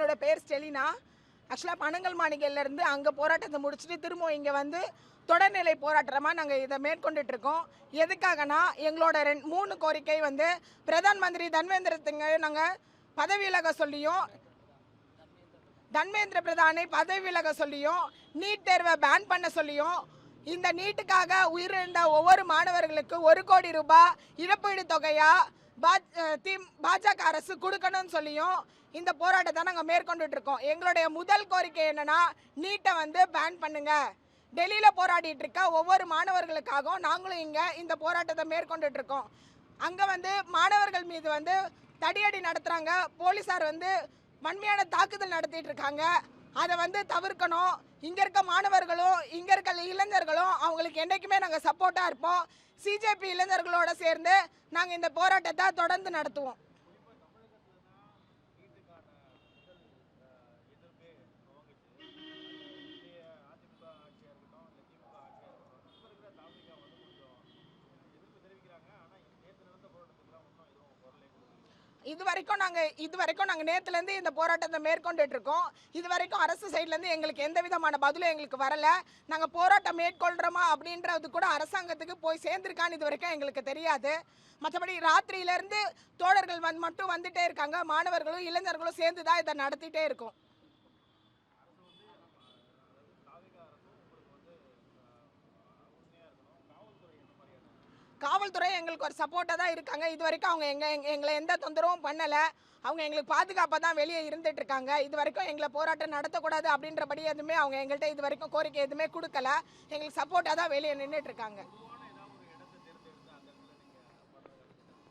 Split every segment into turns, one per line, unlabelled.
என்னோட பேர் ஸ்டெலினா. ஆக்சுவலாக பனங்கல் மாளிகையிலேருந்து அங்கே போராட்டத்தை முடிச்சுட்டு திரும்ப இங்கே வந்து தொடர்நிலை போராட்டமாக நாங்கள் இதை மேற்கொண்டுட்டு இருக்கோம். எதுக்காகனா எங்களோட 3 கோரிக்கை வந்து பிரதான் மந்திரி தன்வேந்திர சிங்கை நாங்கள் பதவி விலக சொல்லியும், தன்வேந்திர பிரதானை பதவி விலக சொல்லியும், நீட் தேர்வை பேன் பண்ண சொல்லியும், இந்த நீட்டுக்காக உயிரிழந்த ஒவ்வொரு மாணவர்களுக்கு 1 கோடி ரூபாய் இழப்பீடு தொகையா பாஜக அரசு கொடுக்கணும்னு சொல்லியும் இந்த போராட்டத்தை நாங்கள் மேற்கொண்டுட்டு இருக்கோம். எங்களுடைய முதல் கோரிக்கை என்னன்னா, நீட்டை வந்து பேன் பண்ணுங்க. டெல்லியில் போராடிட்டு இருக்க ஒவ்வொரு மாணவர்களுக்காகவும் நாங்களும் இங்கே இந்த போராட்டத்தை மேற்கொண்டுட்டு இருக்கோம். அங்கே வந்து மாணவர்கள் மீது வந்து தடியடி நடத்துகிறாங்க, போலீஸார் வந்து வன்மையான தாக்குதல் நடத்திட்டு இருக்காங்க. அதை வந்து தவிர்க்கணும். இங்கே இருக்க மாணவர்களும் இங்கே இருக்க இளைஞர்களும் அவங்களுக்கு என்றைக்குமே நாங்கள் சப்போர்ட்டாக இருப்போம். சிஜேபி இளைஞர்களோட சேர்ந்து நாங்கள் இந்த போராட்டத்தை தொடர்ந்து நடத்துவோம். இது வரைக்கும் நாங்கள் நேற்றுலேருந்து இந்த போராட்டத்தை மேற்கொண்டுட்டு இருக்கோம். இது வரைக்கும் அரசு சைட்லேருந்து எங்களுக்கு எந்த விதமான பதிலும் எங்களுக்கு வரலை. நாங்கள் போராட்டம் மேற்கொள்கிறோமா அப்படின்றது கூட அரசாங்கத்துக்கு போய் சேர்ந்துருக்கான்னு இது வரைக்கும் எங்களுக்கு தெரியாது. மற்றபடி ராத்திரியிலேருந்து தோழர்கள் மட்டும் வந்துட்டே இருக்காங்க. மாணவர்களும் இளைஞர்களும் சேர்ந்து தான் இதை நடத்திட்டே இருக்கோம். காவல்துறை எங்களுக்கு ஒரு சப்போர்ட்டாக தான் இருக்காங்க. இது வரைக்கும் அவங்க எங்களை எந்த தொந்தரவும் பண்ணலை. அவங்க எங்களுக்கு பாதுகாப்பாக தான் வெளியே இருந்துட்டு இருக்காங்க. இது வரைக்கும் எங்களை போராட்டம் நடத்தக்கூடாது அப்படின்றபடி எதுவுமே அவங்க எங்கள்கிட்ட இது வரைக்கும் கோரிக்கை எதுவுமே கொடுக்கல. எங்களுக்கு சப்போர்ட்டாக தான் வெளியே நின்றுட்டு இருக்காங்க.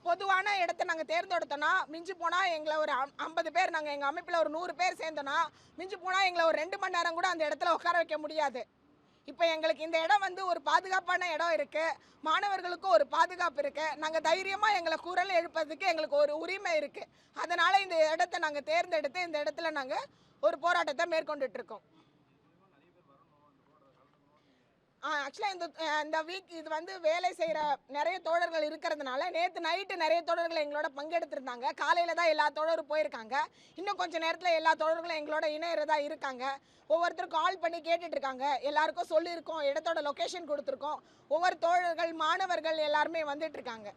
பொதுவான இடத்த நாங்கள் தேர்ந்தெடுத்தோன்னா மிஞ்சி போனால் எங்களை ஒரு 50 பேர், நாங்கள் எங்கள் அமைப்பில் ஒரு 100 பேர் சேர்ந்தோன்னா மிஞ்சி போனால் எங்களை ஒரு 2 மணி நேரம் கூட அந்த இடத்துல உட்கார வைக்க முடியாது. இப்போ எங்களுக்கு இந்த இடம் வந்து ஒரு பாதுகாப்பான இடம் இருக்குது, மாணவர்களுக்கும் ஒரு பாதுகாப்பு இருக்குது. நாங்கள் தைரியமாக எங்களை குரல் எழுப்பதுக்கு எங்களுக்கு ஒரு உரிமை இருக்குது. அதனால் இந்த இடத்த நாங்கள் தேர்ந்தெடுத்து இந்த இடத்துல நாங்கள் ஒரு போராட்டத்தை மேற்கொண்டுட்டு இருக்கோம். ஆக்சுவலாக இந்த வீக் இது வந்து வேலை செய்கிற நிறைய தோழர்கள் இருக்கிறதுனால நேற்று நைட்டு நிறைய தோழர்கள் எங்களோட பங்கெடுத்திருந்தாங்க. காலையில் தான் எல்லா தோழரும் போயிருக்காங்க. இன்னும் கொஞ்சம் நேரத்தில் எல்லா தோழர்களும் எங்களோட இணையறதா இருக்காங்க. ஒவ்வொருத்தரும் கால் பண்ணி கேட்டுட்டு இருக்காங்க. எல்லாருக்கும் சொல்லியிருக்கோம், இடத்தோட லொக்கேஷன் கொடுத்துருக்கோம். ஒவ்வொரு தோழர்கள் மாணவர்கள் எல்லாருமே வந்துட்டு இருக்காங்க.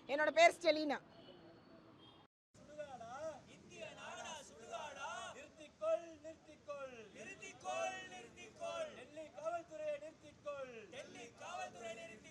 என்னோட பேர் ஸ்டெலினா.
டெல்லி காவல்துறையை நிறுத்திக்கொள்.